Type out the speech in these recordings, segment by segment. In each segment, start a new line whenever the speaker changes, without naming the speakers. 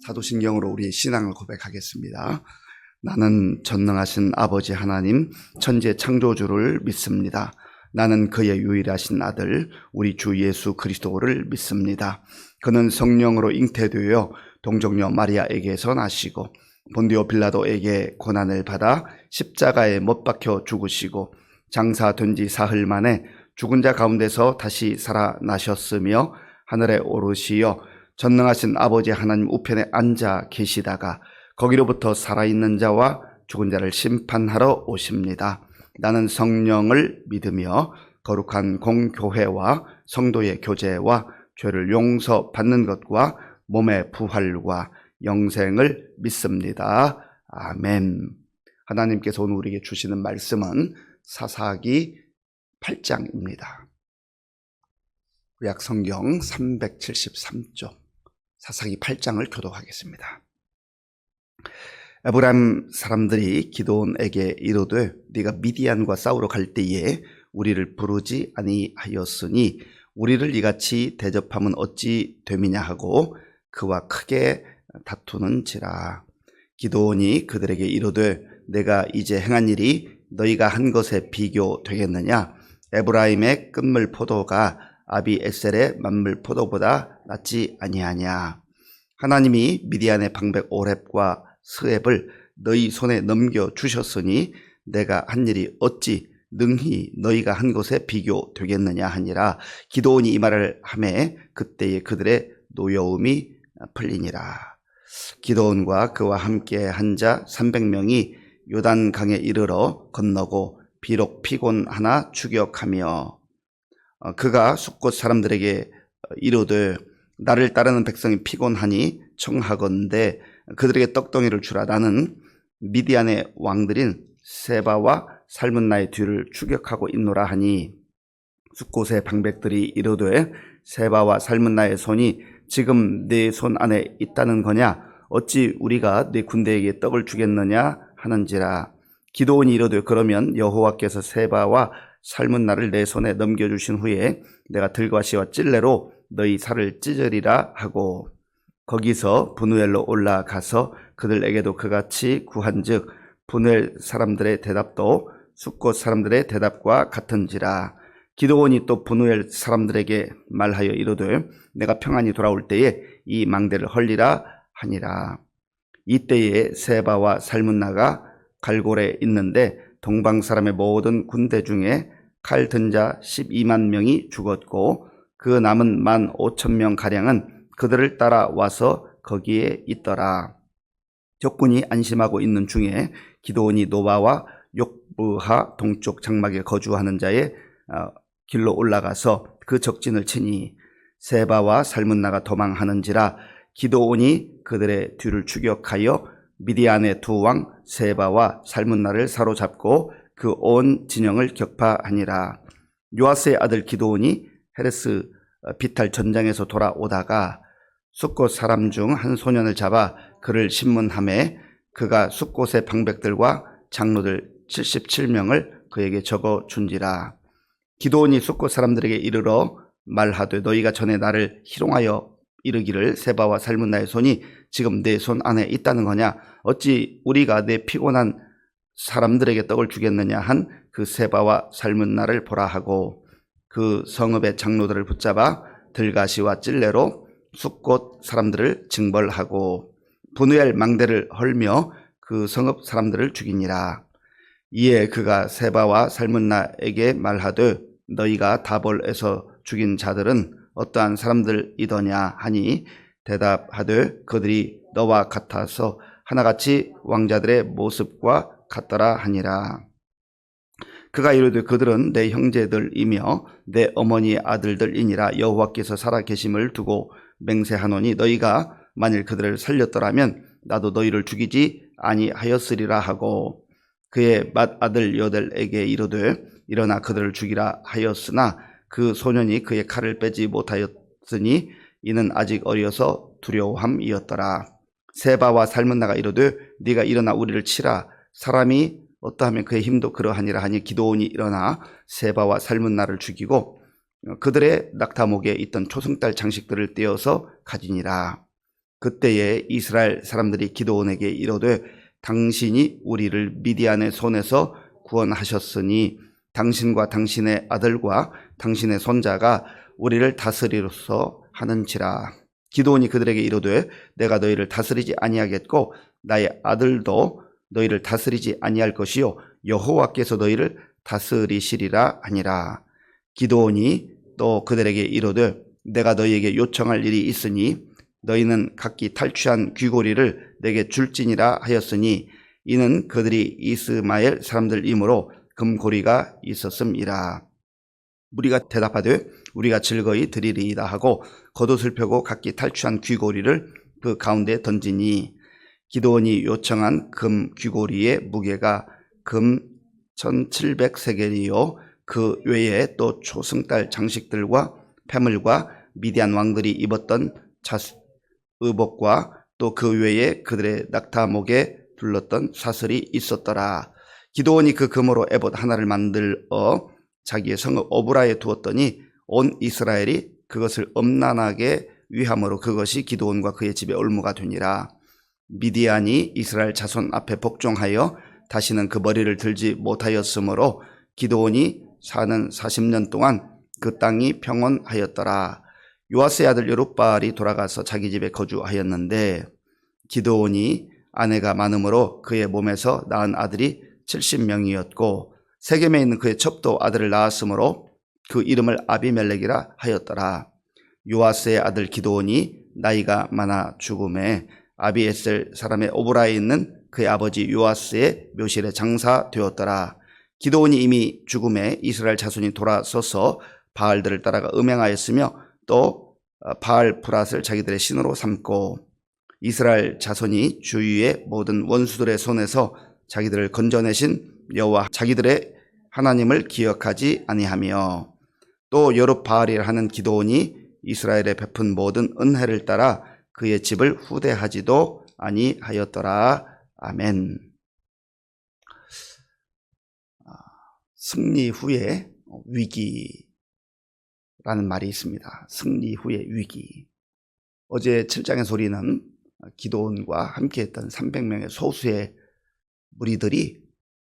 사도신경으로 우리의 신앙을 고백하겠습니다. 나는 전능하신 아버지 하나님, 천지의 창조주를 믿습니다. 나는 그의 유일하신 아들, 우리 주 예수 그리스도를 믿습니다. 그는 성령으로 잉태되어 동정녀 마리아에게서 나시고 본디오 빌라도에게 고난을 받아 십자가에 못 박혀 죽으시고 장사된 지 사흘 만에 죽은 자 가운데서 다시 살아나셨으며 하늘에 오르시어 전능하신 아버지 하나님 우편에 앉아 계시다가 거기로부터 살아있는 자와 죽은 자를 심판하러 오십니다. 나는 성령을 믿으며 거룩한 공교회와 성도의 교제와 죄를 용서받는 것과 몸의 부활과 영생을 믿습니다. 아멘. 하나님께서 오늘 우리에게 주시는 말씀은 사사기 8장입니다. 구약성경 373쪽 사사기 8장을 교독하겠습니다. 에브라임 사람들이 기드온에게 이르되 네가 미디안과 싸우러 갈 때에 우리를 부르지 아니하였으니 우리를 이같이 대접하면 어찌 됨이냐 하고 그와 크게 다투는지라. 기드온이 그들에게 이르되 내가 이제 행한 일이 너희가 한 것에 비교되겠느냐? 에브라임의 끝물 포도가 아비에셀의 만물 포도보다 낫지 아니하냐? 하나님이 미디안의 방백 오렙과 스앱을 너희 손에 넘겨주셨으니 내가 한 일이 어찌 능히 너희가 한 것에 비교되겠느냐 하니라. 기드온이 이 말을 하매 그때에 그들의 노여움이 풀리니라. 기드온과 그와 함께 한 자 300명이 요단강에 이르러 건너고 비록 피곤하나 추격하며 그가 숫곳 사람들에게 이르되 나를 따르는 백성이 피곤하니 청하건대 그들에게 떡덩이를 주라. 나는 미디안의 왕들인 세바와 살문나의 뒤를 추격하고 있노라 하니 숫곳의 방백들이 이르되 세바와 살문나의 손이 지금 네 손 안에 있다는 거냐? 어찌 우리가 네 군대에게 떡을 주겠느냐 하는지라. 기드온이 이르되 그러면 여호와께서 세바와 살문나를 내 손에 넘겨주신 후에 내가 들과시와 찔레로 너희 살을 찢으리라 하고 거기서 브누엘로 올라가서 그들에게도 그같이 구한즉 브누엘 사람들의 대답도 숫곳 사람들의 대답과 같은지라. 기드온이 또 브누엘 사람들에게 말하여 이르되 내가 평안히 돌아올 때에 이 망대를 헐리라 하니라. 이때에 세바와 살문나가 갈골에 있는데 동방 사람의 모든 군대 중에 칼 든 자 12만 명이 죽었고 그 남은 15,000명 가량은 그들을 따라와서 거기에 있더라. 적군이 안심하고 있는 중에 기드온이 노바와 욕브하 동쪽 장막에 거주하는 자의 길로 올라가서 그 적진을 치니 세바와 살문나가 도망하는지라. 기드온이 그들의 뒤를 추격하여 미디안의 두 왕 세바와 살문나를 사로잡고 그 온 진영을 격파하니라. 요아스의 아들 기드온이 헤레스 비탈 전장에서 돌아오다가 숫곳 사람 중 한 소년을 잡아 그를 신문하매 그가 숫곳의 방백들과 장로들 77명을 그에게 적어준지라. 기드온이 숫곳 사람들에게 이르러 말하되 너희가 전에 나를 희롱하여 이르기를 세바와 살문나의 손이 지금 내 손 안에 있다는 거냐? 어찌 우리가 내 피곤한 사람들에게 떡을 주겠느냐 한 그 세바와 살문나를 보라 하고 그 성읍의 장로들을 붙잡아 들가시와 찔레로 숫곳 사람들을 징벌하고 브누엘 망대를 헐며 그 성읍 사람들을 죽이니라. 이에 그가 세바와 살문나에게 말하되 너희가 다볼에서 죽인 자들은 어떠한 사람들이더냐 하니 대답하되 그들이 너와 같아서 하나같이 왕자들의 모습과 같더라 하니라. 그가 이르되 그들은 내 형제들이며 내 어머니의 아들들이니라. 여호와께서 살아계심을 두고 맹세하노니 너희가 만일 그들을 살렸더라면 나도 너희를 죽이지 아니하였으리라 하고 그의 맏아들 여델에게 이르되 일어나 그들을 죽이라 하였으나 그 소년이 그의 칼을 빼지 못하였으니 이는 아직 어려서 두려움이었더라. 세바와 살문나가 이르되 네가 일어나 우리를 치라. 사람이 어떠하면 그의 힘도 그러하니라 하니 기드온이 일어나 세바와 살문나를 죽이고 그들의 낙타목에 있던 초승달 장식들을 떼어서 가지니라. 그때에 이스라엘 사람들이 기드온에게 이르되 당신이 우리를 미디안의 손에서 구원하셨으니 당신과 당신의 아들과 당신의 손자가 우리를 다스리로서 하는지라. 기드온이 그들에게 이르되 내가 너희를 다스리지 아니하겠고 나의 아들도 너희를 다스리지 아니할 것이요 여호와께서 너희를 다스리시리라 하니라. 기드온이 또 그들에게 이르되 내가 너희에게 요청할 일이 있으니 너희는 각기 탈취한 귀고리를 내게 줄지니라 하였으니 이는 그들이 이스마엘 사람들이므로 금고리가 있었음이라. 무리가 대답하되 우리가 즐거이 드리리이다 하고 겉옷을 펴고 각기 탈취한 귀고리를 그 가운데에 던지니 기드온이 요청한 금 귀고리의 무게가 금 1700세겔이요 그 외에 또 초승달 장식들과 패물과 미디안 왕들이 입었던 의복과 또 그 외에 그들의 낙타목에 둘렀던 사슬이 있었더라. 기드온이 그 금으로 에봇 하나를 만들어 자기의 성읍 오브라에 두었더니 온 이스라엘이 그것을 엄난하게 위함으로 그것이 기드온과 그의 집의 올무가 되니라. 미디안이 이스라엘 자손 앞에 복종하여 다시는 그 머리를 들지 못하였으므로 기드온이 사는 40년 동안 그 땅이 평온하였더라. 요아스의 아들 여룹바알이 돌아가서 자기 집에 거주하였는데 기드온이 아내가 많음으로 그의 몸에서 낳은 아들이 70명이었고 세겜에 있는 그의 첩도 아들을 낳았으므로 그 이름을 아비멜렉이라 하였더라. 요아스의 아들 기드온이 나이가 많아 죽음에 아비에셀 사람의 오브라에 있는 그의 아버지 요아스의 묘실에 장사되었더라. 기드온이 이미 죽음에 이스라엘 자손이 돌아서서 바알들을 따라가 음행하였으며 또 바알 브랏을 자기들의 신으로 삼고 이스라엘 자손이 주위의 모든 원수들의 손에서 자기들을 건져내신 여호와 자기들의 하나님을 기억하지 아니하며 또 여룹바알이라 하는 기드온이 이스라엘에 베푼 모든 은혜를 따라 그의 집을 후대하지도 아니하였더라. 아멘. 승리 후에 위기라는 말이 있습니다. 승리 후에 위기. 어제 7장에서 우리는 기드온과 함께했던 300명의 소수의 무리들이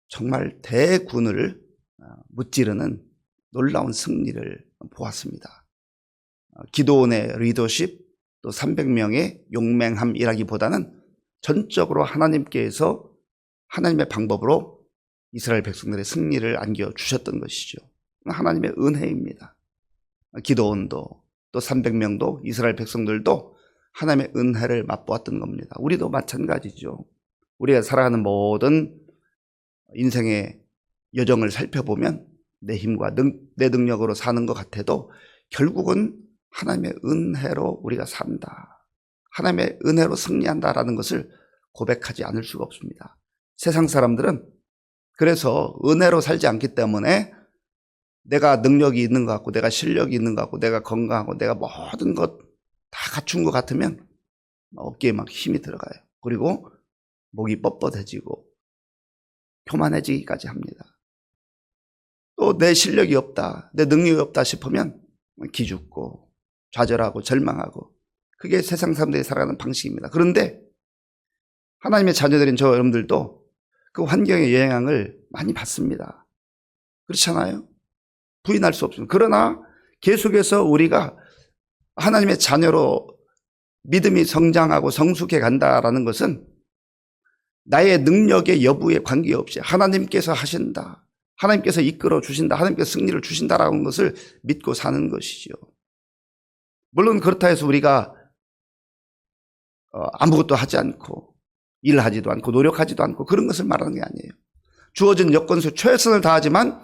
정말 대군을 무찌르는 놀라운 승리를 보았습니다. 기드온의 리더십 또 300명의 용맹함이라기보다는 전적으로 하나님께서 하나님의 방법으로 이스라엘 백성들의 승리를 안겨주셨던 것이죠. 하나님의 은혜입니다. 기드온도 또 300명도 이스라엘 백성들도 하나님의 은혜를 맛보았던 겁니다. 우리도 마찬가지죠. 우리가 살아가는 모든 인생의 여정을 살펴보면 내 힘과 내 능력으로 사는 것 같아도 결국은 하나님의 은혜로 우리가 산다. 하나님의 은혜로 승리한다라는 것을 고백하지 않을 수가 없습니다. 세상 사람들은 그래서 은혜로 살지 않기 때문에 내가 능력이 있는 것 같고 내가 실력이 있는 것 같고 내가 건강하고 내가 모든 것 다 갖춘 것 같으면 어깨에 막 힘이 들어가요. 그리고 목이 뻣뻣해지고 교만해지기까지 합니다. 또 내 실력이 없다, 내 능력이 없다 싶으면 기죽고 좌절하고 절망하고 그게 세상 사람들이 살아가는 방식입니다. 그런데 하나님의 자녀들인 저 여러분들도 그 환경의 영향을 많이 받습니다. 그렇잖아요? 부인할 수 없습니다. 그러나 계속해서 우리가 하나님의 자녀로 믿음이 성장하고 성숙해 간다라는 것은 나의 능력의 여부에 관계없이 하나님께서 하신다, 하나님께서 이끌어 주신다, 하나님께서 승리를 주신다라는 것을 믿고 사는 것이죠. 물론 그렇다 해서 우리가 아무것도 하지 않고 일하지도 않고 노력하지도 않고 그런 것을 말하는 게 아니에요. 주어진 여건 속 최선을 다하지만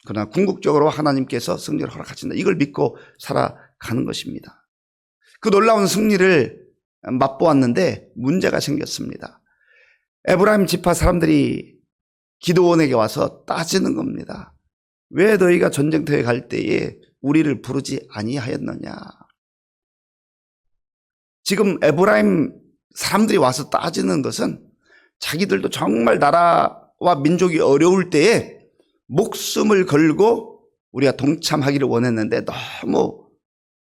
그러나 궁극적으로 하나님께서 승리를 허락하신다. 이걸 믿고 살아가는 것입니다. 그 놀라운 승리를 맛보았는데 문제가 생겼습니다. 에브라임 지파 사람들이 기드온에게 와서 따지는 겁니다. 왜 너희가 전쟁터에 갈 때에 우리를 부르지 아니하였느냐. 지금 에브라임 사람들이 와서 따지는 것은 자기들도 정말 나라와 민족이 어려울 때에 목숨을 걸고 우리가 동참하기를 원했는데 너무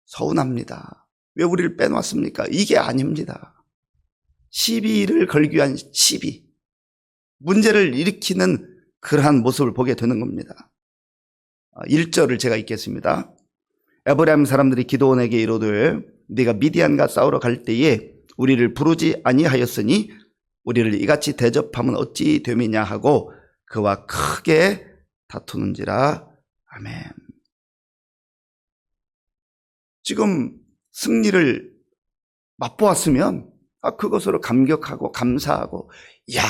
서운합니다. 왜 우리를 빼놓았습니까? 이게 아닙니다. 시비를 걸기 위한 시비, 문제를 일으키는 그러한 모습을 보게 되는 겁니다. 1절을 제가 읽겠습니다. 에브라임 사람들이 기드온에게 이르되 네가 미디안과 싸우러 갈 때에 우리를 부르지 아니하였으니 우리를 이같이 대접하면 어찌 됨이냐 하고 그와 크게 다투는지라. 아멘. 지금 승리를 맛보았으면 그것으로 감격하고 감사하고 이야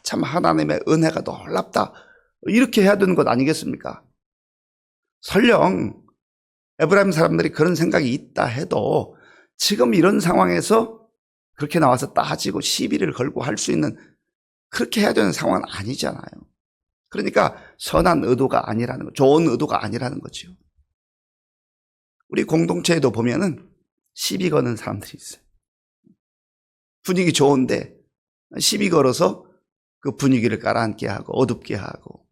참 하나님의 은혜가 놀랍다 이렇게 해야 되는 것 아니겠습니까? 설령 에브라임 사람들이 그런 생각이 있다 해도 지금 이런 상황에서 그렇게 나와서 따지고 시비를 걸고 할 수 있는 그렇게 해야 되는 상황은 아니잖아요. 그러니까 선한 의도가 아니라는 거, 좋은 의도가 아니라는 거죠. 우리 공동체에도 보면은 시비 거는 사람들이 있어요. 분위기 좋은데 시비 걸어서 그 분위기를 가라앉게 하고 어둡게 하고,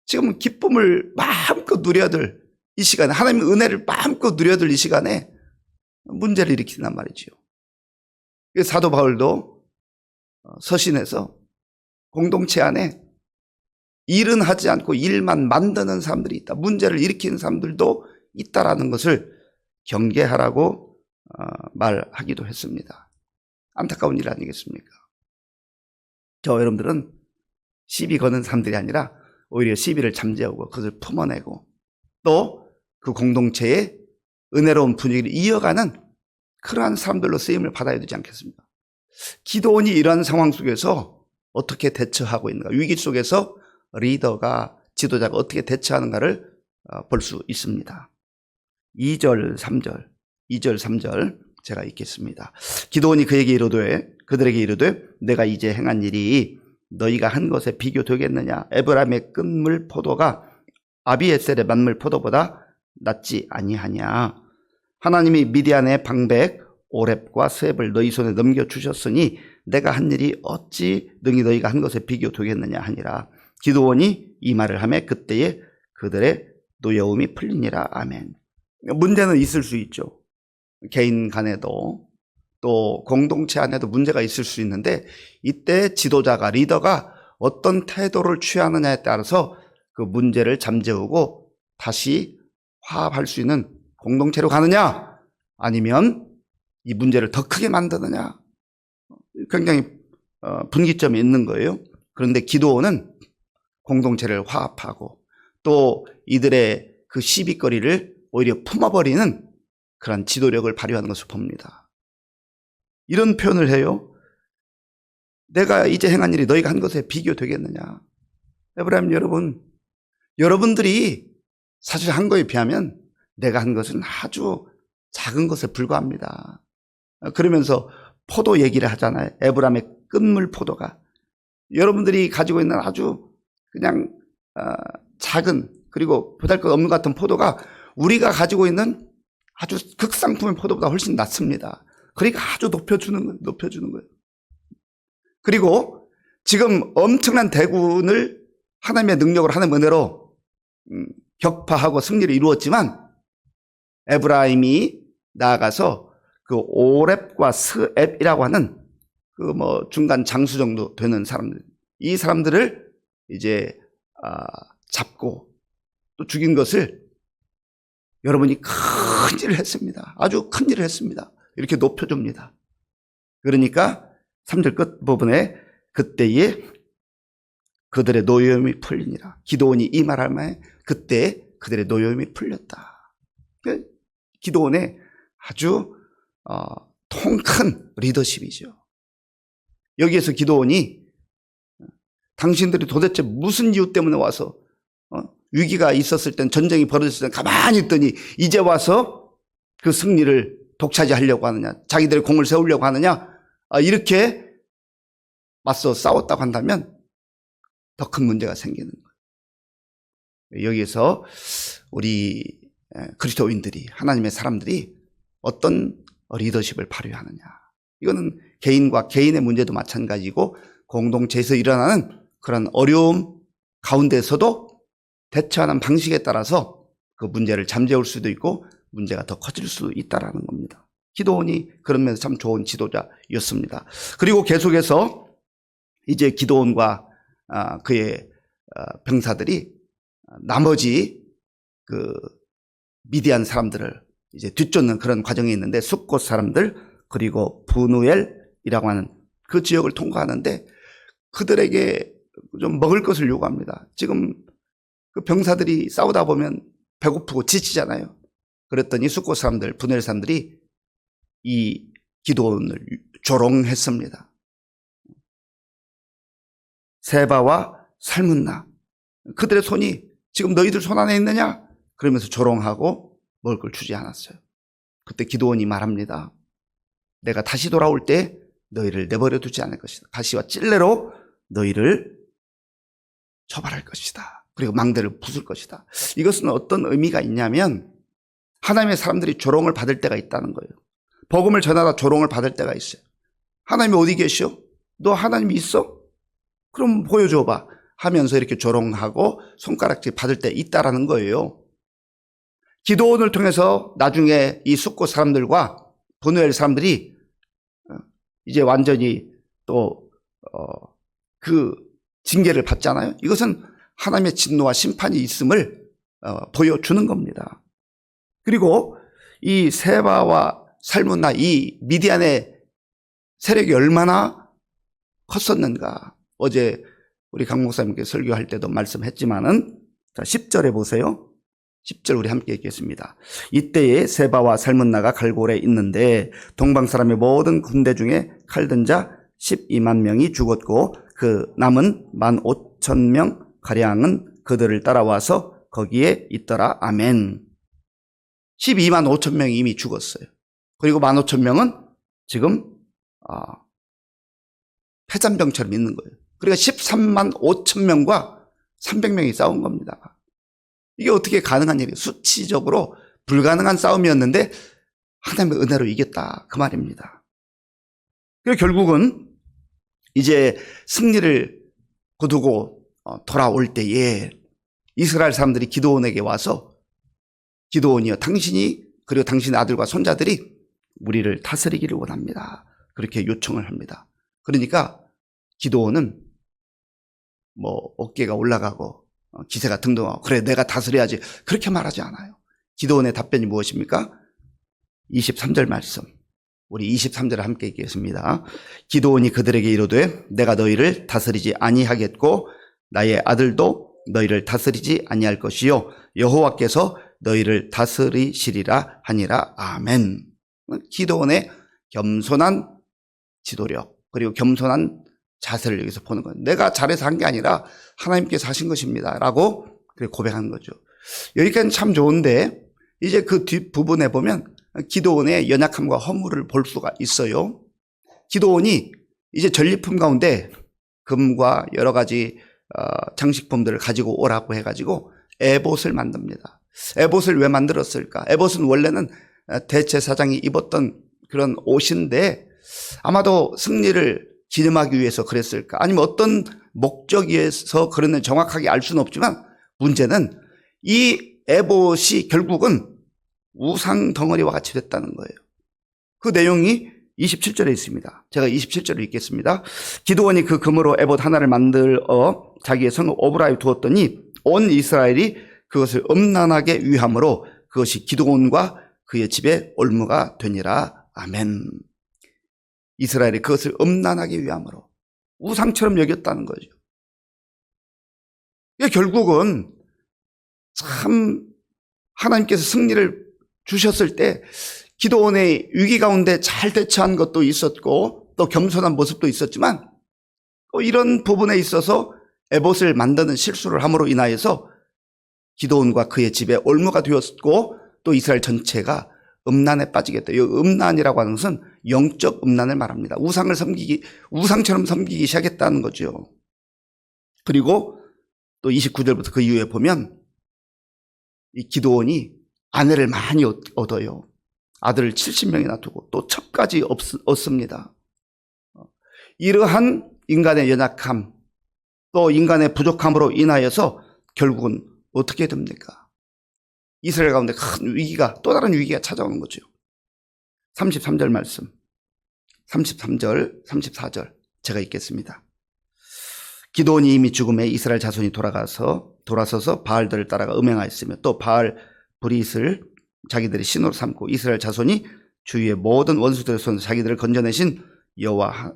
지금 기쁨을 마음껏 누려들 이 시간에, 하나님의 은혜를 마음껏 누려들 이 시간에 문제를 일으킨단 말이죠. 사도 바울도 서신에서 공동체 안에 일은 하지 않고 일만 만드는 사람들이 있다, 문제를 일으키는 사람들도 있다라는 것을 경계하라고 말하기도 했습니다. 안타까운 일 아니겠습니까? 저 여러분들은 시비 거는 사람들이 아니라 오히려 시비를 잠재우고 그것을 품어내고 또 그 공동체의 은혜로운 분위기를 이어가는 그러한 사람들로 쓰임을 받아야 되지 않겠습니까? 기드온이 이러한 상황 속에서 어떻게 대처하고 있는가, 위기 속에서 리더가, 지도자가 어떻게 대처하는가를 볼 수 있습니다. 2절 3절 제가 읽겠습니다. 기드온이 그에게 그들에게 이르되 내가 이제 행한 일이 너희가 한 것에 비교되겠느냐? 에브라임의 끝물 포도가 아비에셀의 만물 포도보다 낫지 아니하냐? 하나님이 미디안의 방백 오렙과 스웹을 너희 손에 넘겨주셨으니 내가 한 일이 어찌 능히 너희가 한 것에 비교되겠느냐 하니라. 기드온이 이 말을 하매 그때에 그들의 노여움이 풀리니라. 아멘. 문제는 있을 수 있죠. 개인 간에도 또 공동체 안에도 문제가 있을 수 있는데, 이때 지도자가, 리더가 어떤 태도를 취하느냐에 따라서 그 문제를 잠재우고 다시 화합할 수 있는 공동체로 가느냐, 아니면 이 문제를 더 크게 만드느냐, 굉장히 분기점이 있는 거예요. 그런데 기드온은 공동체를 화합하고 또 이들의 그 시비거리를 오히려 품어버리는 그런 지도력을 발휘하는 것을 봅니다. 이런 표현을 해요. 내가 이제 행한 일이 너희가 한 것에 비교되겠느냐? 에브라임 여러분, 여러분들이 사실 한 거에 비하면 내가 한 것은 아주 작은 것에 불과합니다. 그러면서 포도 얘기를 하잖아요. 에브라임의 끝물 포도가 여러분들이 가지고 있는 아주 그냥 작은, 그리고 보잘것없는 것 같은 포도가 우리가 가지고 있는 아주 극상품의 포도보다 훨씬 낫습니다. 그러니까 아주 높여주는 거예요. 그리고 지금 엄청난 대군을 하나님의 능력으로, 하나님의 은혜로 격파하고 승리를 이루었지만, 에브라임이 나아가서 그 오렙과 스앱이라고 하는 그 중간 장수 정도 되는 사람들, 이 사람들을 이제 잡고 또 죽인 것을 여러분이 큰 일을 했습니다. 아주 큰 일을 했습니다. 이렇게 높여줍니다. 그러니까 3절 끝 부분에 그때에 그들의 노여움이 풀리니라. 기드온이 이 말할 만에 그때 그들의 노여움이 풀렸다. 기드온의 아주 통큰 리더십이죠. 여기에서 기드온이 당신들이 도대체 무슨 이유 때문에 와서 위기가 있었을 땐, 전쟁이 벌어졌을 땐 가만히 있더니 이제 와서 그 승리를 독차지하려고 하느냐, 자기들의 공을 세우려고 하느냐, 이렇게 맞서 싸웠다고 한다면 더 큰 문제가 생기는 거예요. 여기에서 우리 그리스도인들이, 하나님의 사람들이 어떤 리더십을 발휘하느냐, 이거는 개인과 개인의 문제도 마찬가지고 공동체에서 일어나는 그런 어려움 가운데서도 대처하는 방식에 따라서 그 문제를 잠재울 수도 있고 문제가 더 커질 수 있다는 겁니다. 기드온이 그런 면에서 참 좋은 지도자였습니다. 그리고 계속해서 이제 기드온과 그의 병사들이 나머지 그 미디안 사람들을 이제 뒤쫓는 그런 과정이 있는데, 숫곳 사람들 그리고 브누엘이라고 하는 그 지역을 통과하는데 그들에게 좀 먹을 것을 요구합니다. 지금 그 병사들이 싸우다 보면 배고프고 지치잖아요. 그랬더니 숫곳 사람들, 브누엘 사람들이 이 기드온을 조롱했습니다. 세바와 살문나, 그들의 손이 지금 너희들 손 안에 있느냐? 그러면서 조롱하고 먹을 걸 주지 않았어요. 그때 기드온이 말합니다. 내가 다시 돌아올 때 너희를 내버려 두지 않을 것이다. 가시와 찔레로 너희를 처벌할 것이다. 그리고 망대를 부술 것이다. 이것은 어떤 의미가 있냐면 하나님의 사람들이 조롱을 받을 때가 있다는 거예요. 복음을 전하다 조롱을 받을 때가 있어요. 하나님이 어디 계시오? 너 하나님이 있어? 그럼 보여줘봐 하면서 이렇게 조롱하고 손가락질 받을 때 있다라는 거예요. 기드온을 통해서 나중에 이 숫곳 사람들과 브누엘 사람들이 이제 완전히 또 그 징계를 받잖아요. 이것은 하나님의 진노와 심판이 있음을 보여주는 겁니다. 그리고 이 세바와 살문나, 이 미디안의 세력이 얼마나 컸었는가. 어제 우리 강 목사님께 설교할 때도 말씀했지만은, 자, 10절에 보세요. 10절 우리 함께 읽겠습니다. 이때에 세바와 살문나가 갈골에 있는데 동방 사람의 모든 군대 중에 칼든 자 12만 명이 죽었고 그 남은 15,000명 가량은 그들을 따라와서 거기에 있더라. 아멘. 12만 5천 명이 이미 죽었어요. 그리고 15,000명은 지금 패잔병처럼 있는 거예요. 그러니까 13만 5천 명과 300명이 싸운 겁니다. 이게 어떻게 가능한 일이에요? 수치적으로 불가능한 싸움이었는데 하나님의 은혜로 이겼다, 그 말입니다. 그리고 결국은 이제 승리를 거두고 돌아올 때에 이스라엘 사람들이 기드온에게 와서 기드온이여, 당신이 그리고 당신의 아들과 손자들이 우리를 다스리기를 원합니다. 그렇게 요청을 합니다. 그러니까 기드온은 뭐 어깨가 올라가고 기세가 등등하고 그래 내가 다스려야지 그렇게 말하지 않아요. 기드온의 답변이 무엇입니까? 23절 말씀, 우리 23절을 함께 읽겠습니다. 기드온이 그들에게 이르되 내가 너희를 다스리지 아니하겠고 나의 아들도 너희를 다스리지 아니할 것이요 여호와께서 너희를 다스리시리라 하니라. 아멘. 기드온의 겸손한 지도력 그리고 겸손한 자세를 여기서 보는 거예요. 내가 잘해서 한 게 아니라 하나님께서 하신 것입니다 라고 고백하는 거죠. 여기까지는 참 좋은데 이제 그 뒷부분에 보면 기드온의 연약함과 허물을 볼 수가 있어요. 기드온이 이제 전리품 가운데 금과 여러 가지 장식품들을 가지고 오라고 해가지고 에봇을 만듭니다. 에봇을 왜 만들었을까? 에봇은 원래는 대제사장이 입었던 그런 옷인데 아마도 승리를 기념하기 위해서 그랬을까? 아니면 어떤 목적에서 그랬는지 정확하게 알 수는 없지만 문제는 이 에봇이 결국은 우상 덩어리와 같이 됐다는 거예요. 그 내용이 27절에 있습니다. 제가 27절을 읽겠습니다. 기드온이 그 금으로 에봇 하나를 만들어 자기의 성 오브라에 두었더니 온 이스라엘이 그것을 음란하게 위함으로 그것이 기드온과 그의 집에 올무가 되니라. 아멘. 이스라엘이 그것을 음란하게 위함으로 우상처럼 여겼다는 거죠. 결국은 참 하나님께서 승리를 주셨을 때 기드온의 위기 가운데 잘 대처한 것도 있었고 또 겸손한 모습도 있었지만 또 이런 부분에 있어서 에봇을 만드는 실수를 함으로 인하여서 기드온과 그의 집에 올무가 되었고 또 이스라엘 전체가 음란에 빠지겠다. 이 음란이라고 하는 것은 영적 음란을 말합니다. 우상처럼 섬기기 시작했다는 거죠. 그리고 또 29절부터 그 이후에 보면 이 기드온이 아내를 많이 얻어요. 아들을 70명이나 두고 또 첩까지 얻습니다. 이러한 인간의 연약함 또 인간의 부족함으로 인하여서 결국은 어떻게 됩니까? 이스라엘 가운데 큰 위기가 또 다른 위기가 찾아오는 거죠. 33절 말씀, 33절, 34절 제가 읽겠습니다. 기드온이 이미 죽음에 이스라엘 자손이 돌아서서 바알들을 따라가 음행하였으며 또 바알 브릿을 자기들의 신으로 삼고 이스라엘 자손이 주위의 모든 원수들의 손에서 자기들을 건져내신 여호와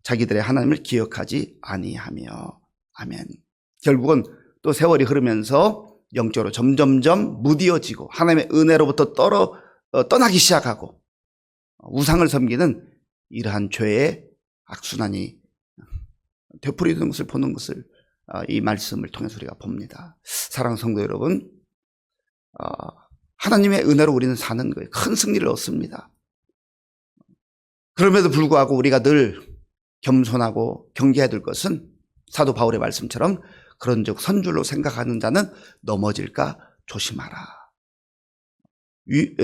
자기들의 하나님을 기억하지 아니하며. 아멘. 결국은 또 세월이 흐르면서 영적으로 점점점 무디어지고 하나님의 은혜로부터 떠나기 시작하고 우상을 섬기는 이러한 죄의 악순환이 되풀이되는 것을 보는 것을 이 말씀을 통해서 우리가 봅니다. 사랑하는 성도 여러분, 하나님의 은혜로 우리는 사는 거예요. 큰 승리를 얻습니다. 그럼에도 불구하고 우리가 늘 겸손하고 경계해야 될 것은 사도 바울의 말씀처럼 그런즉 선줄로 생각하는 자는 넘어질까 조심하라.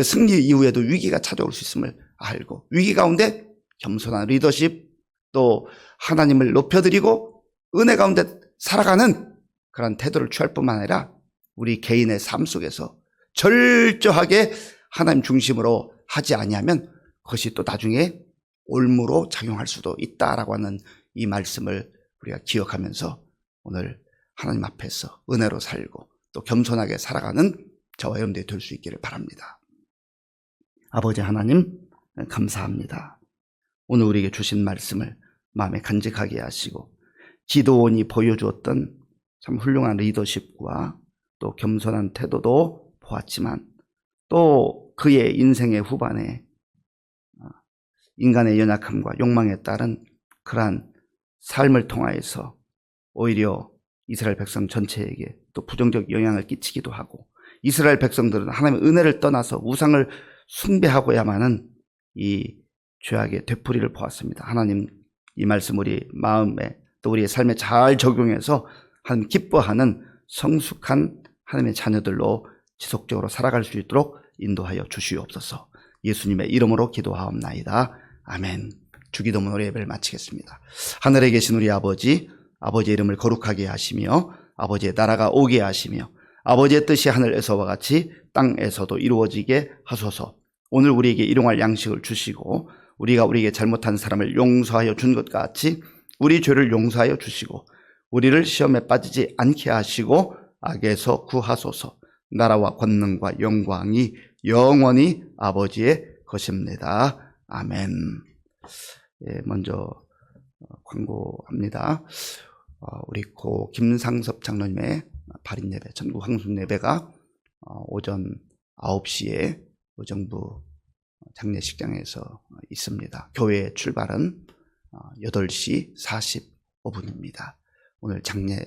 승리 이후에도 위기가 찾아올 수 있음을 알고 위기 가운데 겸손한 리더십 또 하나님을 높여드리고 은혜 가운데 살아가는 그런 태도를 취할 뿐만 아니라 우리 개인의 삶 속에서 철저하게 하나님 중심으로 하지 아니하면 그것이 또 나중에 올무로 작용할 수도 있다라고 하는 이 말씀을 우리가 기억하면서 오늘 하나님 앞에서 은혜로 살고 또 겸손하게 살아가는 저와 여러분들이 될 수 있기를 바랍니다. 아버지 하나님 감사합니다. 오늘 우리에게 주신 말씀을 마음에 간직하게 하시고 기드온이 보여주었던 참 훌륭한 리더십과 또 겸손한 태도도 보았지만 또 그의 인생의 후반에 인간의 연약함과 욕망에 따른 그러한 삶을 통하여서 오히려 이스라엘 백성 전체에게 또 부정적 영향을 끼치기도 하고 이스라엘 백성들은 하나님의 은혜를 떠나서 우상을 숭배하고야만은 이 죄악의 되풀이를 보았습니다. 하나님 이 말씀 우리 마음에 또 우리의 삶에 잘 적용해서 하나님 기뻐하는 성숙한 하나님의 자녀들로 지속적으로 살아갈 수 있도록 인도하여 주시옵소서. 예수님의 이름으로 기도하옵나이다. 아멘. 주기도문 우리 예배를 마치겠습니다. 하늘에 계신 우리 아버지, 아버지의 이름을 거룩하게 하시며 아버지의 나라가 오게 하시며 아버지의 뜻이 하늘에서와 같이 땅에서도 이루어지게 하소서. 오늘 우리에게 일용할 양식을 주시고 우리가 우리에게 잘못한 사람을 용서하여 준 것 같이 우리 죄를 용서하여 주시고 우리를 시험에 빠지지 않게 하시고 악에서 구하소서. 나라와 권능과 영광이 영원히 아버지의 것입니다. 아멘. 예, 먼저 광고합니다. 우리 고 김상섭 장로님의 발인 예배, 전국 황순 예배가 오전 9시에 의정부 장례식장에서 있습니다. 교회 출발은 8시 45분입니다. 오늘 장례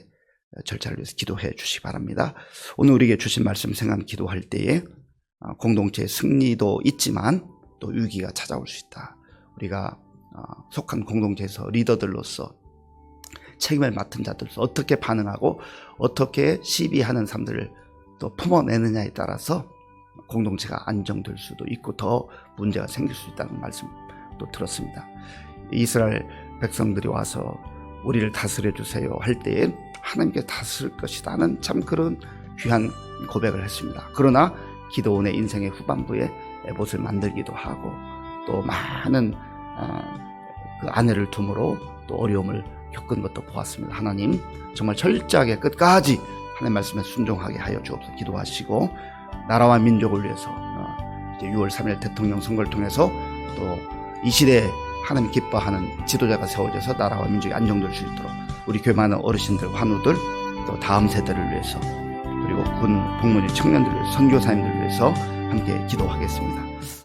절차를 위해서 기도해 주시기 바랍니다. 오늘 우리에게 주신 말씀 생각 기도할 때에 공동체의 승리도 있지만 또 위기가 찾아올 수 있다. 우리가 속한 공동체에서 리더들로서 책임을 맡은 자들로서 어떻게 반응하고 어떻게 시비하는 사람들을 또 품어내느냐에 따라서 공동체가 안정될 수도 있고 더 문제가 생길 수 있다는 말씀도 들었습니다. 이스라엘 백성들이 와서 우리를 다스려 주세요 할 때에 하나님께 다스릴 것이다는 참 그런 귀한 고백을 했습니다. 그러나 기드온의 인생의 후반부에 에봇을 만들기도 하고 또 많은 그 아내를 둠으로 또 어려움을 겪은 것도 보았습니다. 하나님 정말 철저하게 끝까지 하나님 말씀에 순종하게 하여 주옵소서. 기도하시고 나라와 민족을 위해서 이제 6월 3일 대통령 선거를 통해서 또 이 시대에 하나님 기뻐하는 지도자가 세워져서 나라와 민족이 안정될 수 있도록 우리 교회 많은 어르신들, 환우들 또 다음 세대를 위해서 그리고 군 복무직 청년들을 위해서 선교사님들을 위해서 함께 기도하겠습니다.